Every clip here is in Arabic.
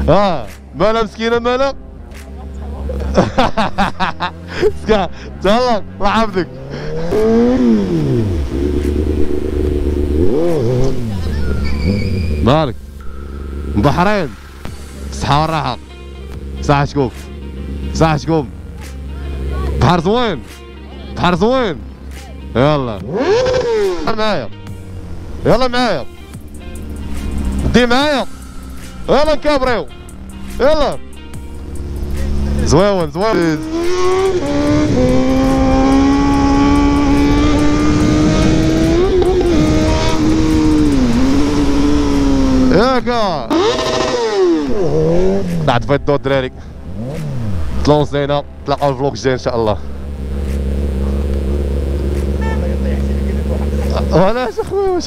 مالها مسكينه مالها. سكا تهلا الله يحفظك. مالك البحرين الصحة والراحة. ساعة شكوك ساعة شكوك. بحر زوين بحر زوين. يلا معايا يلا معايا دي معايا يلا نكابريو يلا. زوين زوين. ياكا بعد فايت دو الدراري تلونسينا. تلاقاو الفلوق الجاي ان شاء الله. علاش اخويا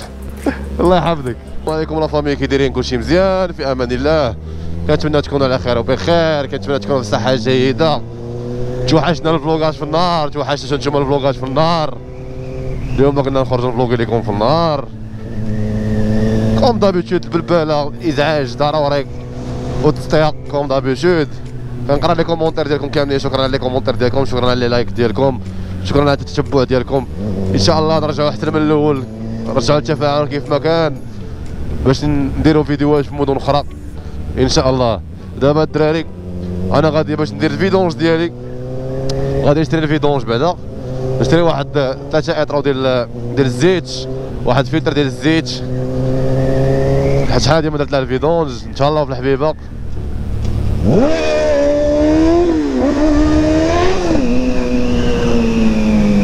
الله يحفظك. السلام عليكم لا فامي، كي دايرين؟ كلشي مزيان في امان الله. كنتمنى تكونوا على خير وبخير، كنتمنى تكونوا بصحه جيده. توحشنا الفلوغاج في النهار، توحشنا نتوما الفلوغاج في النهار. اليوم قلنا نخرجوا نفلوغي لكم في النهار. كوم دابيتود البلباله، الازعاج ضروري والتصطيق كوم دابيتود. كنقرا لي كومونتير ديالكم كاملين، شكرا على لي كومونتير ديالكم، شكرا على لي لايك ديالكم، شكرا على التتبع ديالكم. ان شاء الله نرجعوا حتى من الاول، نرجعوا التفاعل كيف ما كان باش نديروا فيديوهات في مدن اخرى ان شاء الله. دابا الدراري انا غادي باش ندير الفيدونج ديالي، غادي نشري الفيدونج بعدا، نشري واحد 3 اطرو ديال الزيت، واحد فلتر ديال الزيت، حيت شحال هادي ما درت لها الفيدونج. ان شاء الله في الحبيبه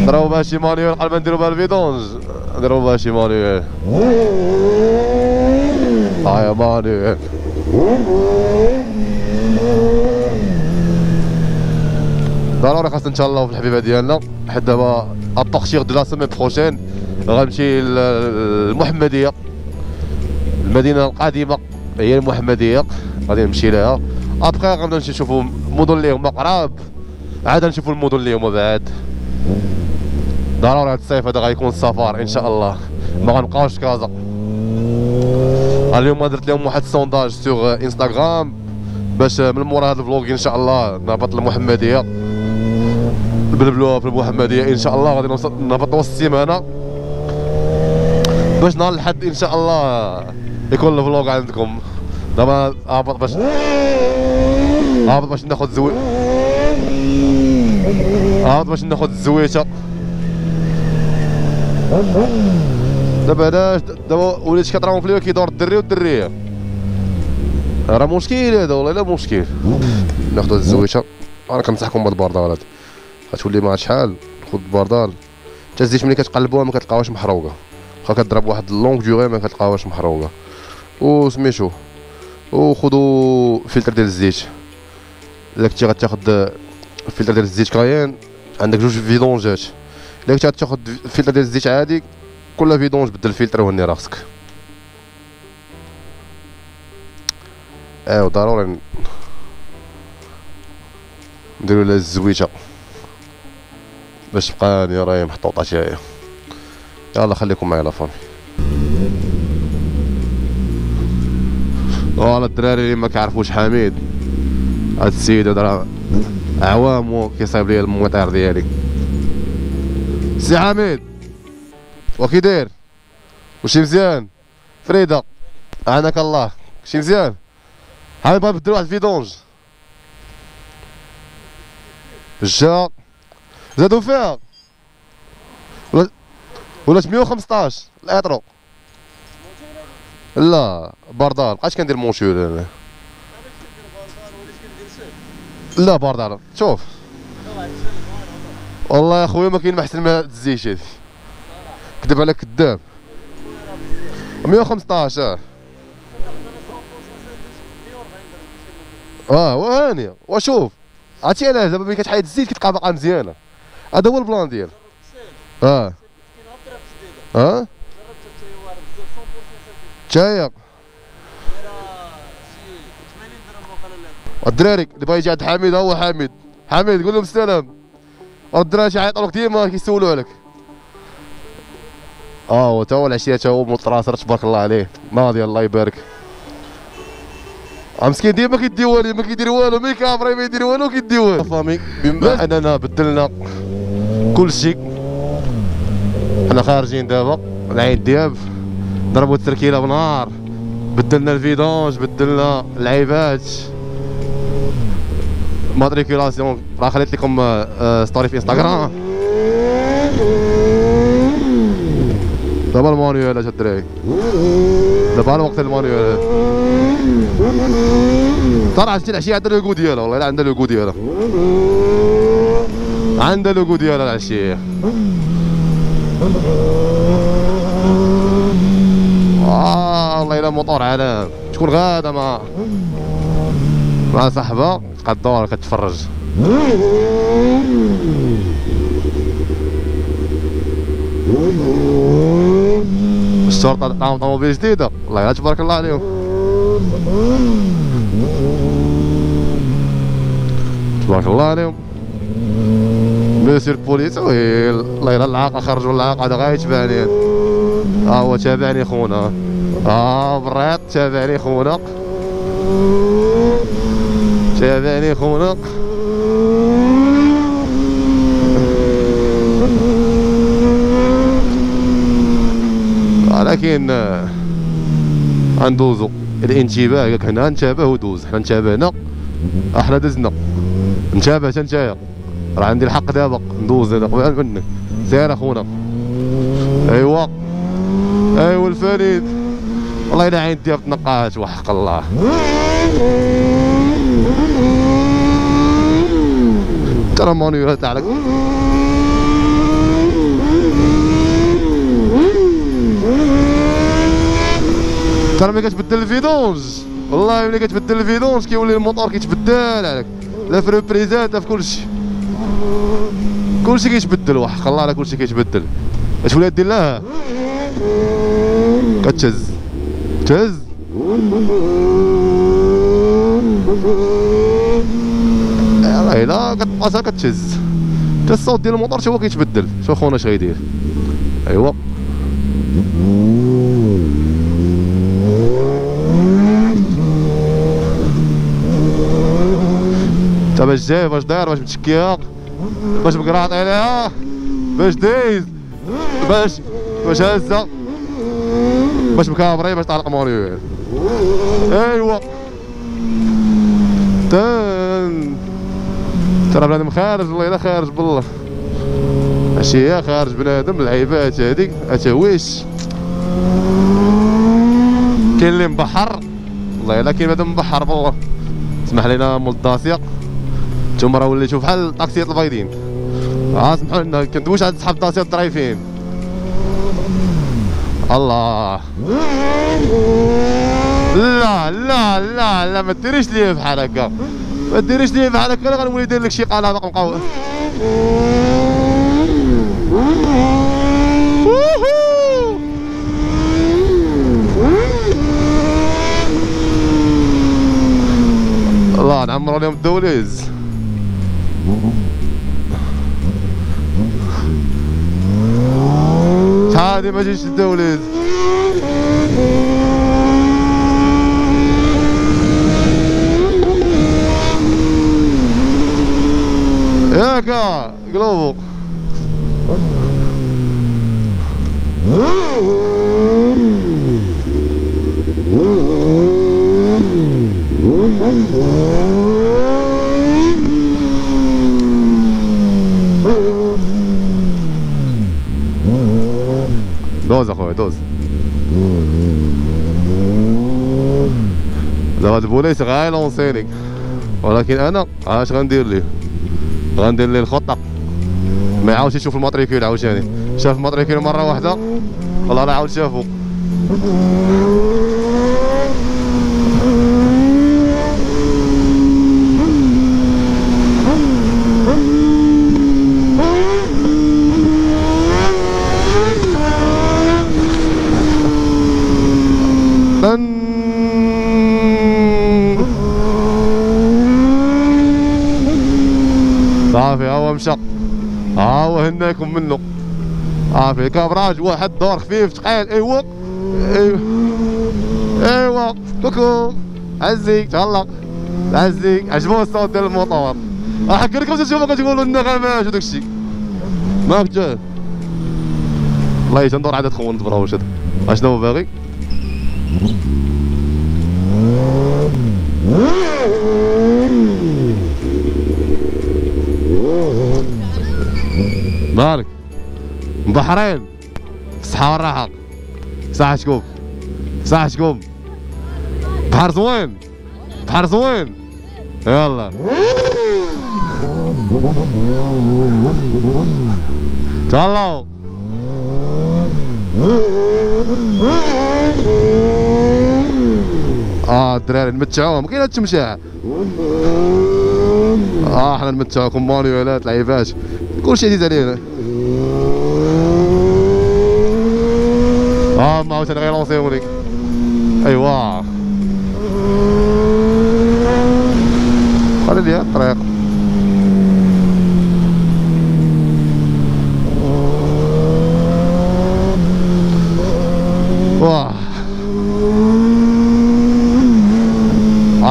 ضربوا بها شي مانيوال قبل ما نديرو بها الفيدونج، ضربوا بها شي مانيوال. يا مانيوال ضروري خاصنا نتهلاو في الحبيبه ديالنا. حيت دابا التخشير دو لا سيمين بروشين غنمشي للمحمديه، المدينه القديمه هي المحمديه، غادي نمشي لها. ابخي غنبداو نشوفوا المدن اللي هما قراب، عاد نشوفوا المدن اللي هما بعاد. ضروري هاد الصيف هذا غيكون السفر ان شاء الله، ما غنبقاوش في كازا. اليوم درت لهم واحد السونداج سوغ انستغرام باش من مورا هاد الفلوغ ان شاء الله نهبط للمحمديه، نبلبلوها في المحمديه ان شاء الله. غادي نهبط وسط السيمانه باش نهار الحد ان شاء الله يكون الفلوغ عندكم. دابا هابط باش ناخذ الزويته. دابا علاش دابا وليت كطراهم في اليوم كيدور الدري والدريه، راه مشكل هذا والله لا مشكل. ناخذ الزويته، انا كنصحكم بهاد البردال هاد غتولي مع شحال خذ البردال. حتى الزيت ملي كتقلبوها ما كتلقاوهاش محروقه، واخا كضرب واحد لونغ ديوغي ما كتلقاوهاش محروقه. وسميتو وخذوا فلتر ديال الزيت. الا كنتي غتاخد فلتر ديال الزيت كاين عندك 2 فيدونجات، الا كنتي غتاخد فلتر ديال الزيت عادي كل فيدونج بدل الفلتر وهني راسك. ايوا ضروري نديرو لها الزويته باش تبقى راهي محطوطه شويه. يلا خليكم معايا لا فامي. فوالا الدراري اللي ما كيعرفوش حميد، هاد السيد هذا راه اعوام كيصايب ليا المطير ديالي. سي حميد واكي داير؟ وشي مزيان؟ فريده عاناك الله، شي مزيان؟ حميد بغا نبدل واحد الفيدونج جا زادو فيها ولا 115 الاطرو. لا بردال مابقيتش كندير مونشور انا. لا بردال شوف والله يا خويا ما كاين ما احسن من هاد الزيت هادي، كذب عليك كذاب. 115 وهانيه. وشوف عرفتي علاش دابا ملي كتحيد الزيت كتبقى باقا مزيانه، هذا هو البلان ديال تايا. الدراري اللي بغا يجي عند حميد هو حميد قول لهم السلام. الدراري تيعيطوا لك ديما كيسولوا عليك. تا هو العشيه تا هو مطراس تبارك الله عليه ناضي الله يبارك. مسكين ديما كيديوالي ما كيدير والو، ما يكافري ما يدير والو كيديوالي. فامي بما اننا بدلنا كلشي، حنا خارجين دابا العين دياب ضربوا التركيله بنهار، بدلنا الفيدونج، بدلنا العيبات، ماتريكولاسيون راه خليت لكم ستوري في انستغرام. دابا المانيوال الدراري، دابا الوقت المانيوال. ترى عرفتي العشيه عندها لوغو ديالها، والله الا عندها لوغو ديالها، عندها لوغو ديالها العشيه. والله الا موطور عالم. شكون غادا مع صاحبها كدور كتفرج. الشرطة عطاهم طوموبيل جديدة، والله الا تبارك الله عليهم. تبارك الله عليهم. مسيو البوليس وي الله الا العاقة خرجوا العاقة هذا غايتبعني. هو تابعني خونا، بريط تابعني خونا، تابعني خونا. ولكن غندوزو الانتباه. قالك هنا انتبه ودوز، حنا انتبهنا، احنا دزنا. انتبه حتى نتايا، راه عندي الحق دابا ندوز انا قبل منك. سير اخونا. ايوا الفريد، والله الا عين ديال تنقات وحق الله. ترى مانيوال تاعك ترى ملي كتبدل الفيدونج، والله ملي كتبدل الفيدونج كيولي الموطور كيتبدل عليك، لا في ريبريزات لا في كلشي كيتبدل وحق الله، راه كلشي كيتبدل. اش ولات دير لها كتهز والله الا كتبقى كتهز حتى الصوت ديال الموطور حتى هو كيتبدل. شوف خونا اش غيدير. ايوا انت باش جاي، باش داير، باش متشكيها، باش مقراط عليها، باش دايز، باش هازه، باش مكابري، باش طالق مانيوال. ايوا ترى بنادم خارج، والله الا خارج بالله. ماشي هي خارج بنادم. العيبات هذيك اتاويش كاين اللي مبحر، والله الا كاين بنادم مبحر بالله. اسمح لينا مول الداسيه، نتوما راه وليتو بحال الطاكسيات البايضين. سمحوا لنا كندويش عند صحاب الداسيه الدرايفين. الله لا لا لا لا، ما ديريش ليا بحال هكا، ما ديريش ليا بحال هكا، انا غنولي داير لك شي قنادق مقوى. الله نعمرو لهم الدوليز. شحال هادي ما جيتش الدوليز. ياكا قلوبو دوز اخويا دوز. دابا البوليس غايلونسيني، ولكن انا اش غندير ليه؟ غندير ليه الخطه، ما يعاودش يشوف الماتريكول عاوتاني. شاف الماتريكول مره واحده والله لا عاود شافو. صافي ها هو مشى، ها هو هناكم منه. صافي كابراج واحد دور خفيف ثقيل. ايوا كوكو عزيك تهلا عزيك عجبو الصوت ديال الموطور حكي لكم تشوفوا كتقولوا النغمات وداك الشيء ما فهمتش والله تندور عاد تخون تبراوش هذا اشنو هو باغي مالك بحرين الصحة والراحة ساعة شكوب ساعة شكوب بحر زوين بحر زوين يلا تهلاو الدراري نمتعوهم ما كاين هاد التمشاع حنا نمتعوكم مانيوالات لعيبات كلشي عزيز علينا ما عاوتاني غيلونسيوني ايوا خلي ليها الطريق واه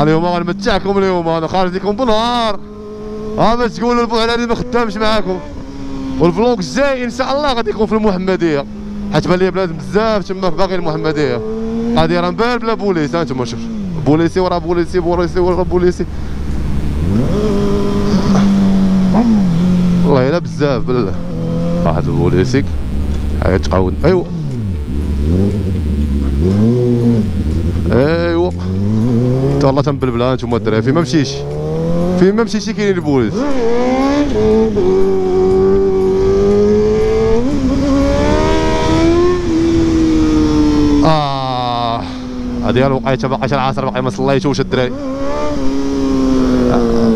اليوم غنمتعكم اليوم انا خارج لكم بالنهار ما تقولوا البوعلاني ما خدامش معاكم والفلوق الجاي ان شاء الله غادي يكون في المحمديه حيت بان لي بلاد بزاف تما باقي المحمديه غادي راه مبان بلا بوليس انتما شوف بوليسي ورا بوليسي بوليسي ورا بوليسي والله الا بزاف بالله واحد البوليسيك حاجه تقاود ايوا ايوا تا الله تنبلبلها نتوما الدراري فين ما مشيتي كاين البوليس هادي الوقيته باقاش العصر باقي ما صليتوش الدراري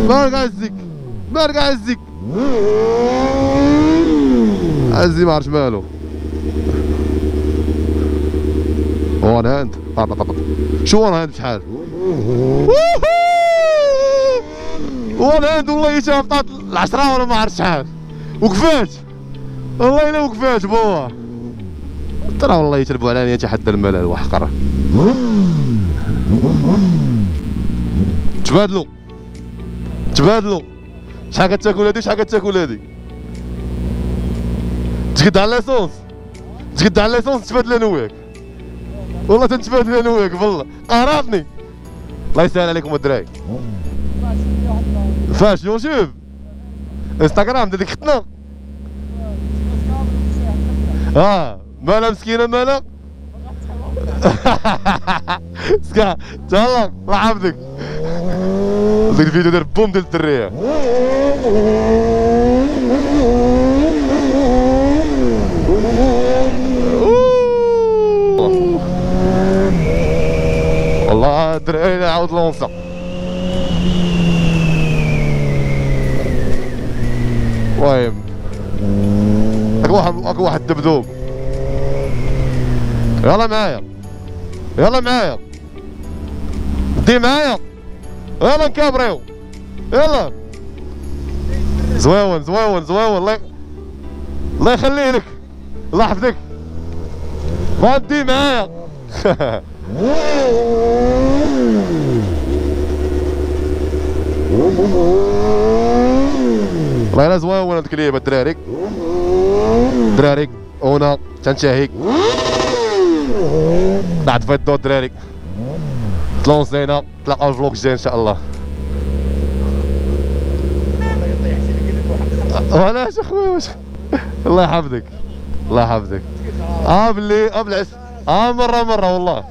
بارك عزيك بارك عزيك عزي ما عرفت مالو هو انا هاند شو انا هاند بشحال هو انا هاند والله تا بطات العشرة ولا ما عرفت شحال وقفات والله الا وقفات بوا ترى والله تلبوا علاني تحدى الملل وحقر تبادلوا شحال كتاكل هادي شحال كتاكل هادي تقد على ليسونس تبادل انا وياك والله تنتبادل انا وياك والله قهرتني الله يسهل عليكم الدراري فاش يوتيوب انستغرام ديك ختنا مالها مسكينه مالها سكا تهلا الله يحفظك ديك الفيديو دار بوم ديال الدريه والله الدراري عاود لونسا المهم هاك واحد دبدوب يلا معايا دي معايا يلا نكابريو يلا زويون الله يخليه لك الله يحفظك غادي معايا والله الا زويون هاد الكليب الدراري هنا تنتهي بعد في الدور الدراري تلونسينا تلاقاو الفلوق الجاي ان شاء الله علاش اخويا واش الله يحفظك باللي بالعس مره والله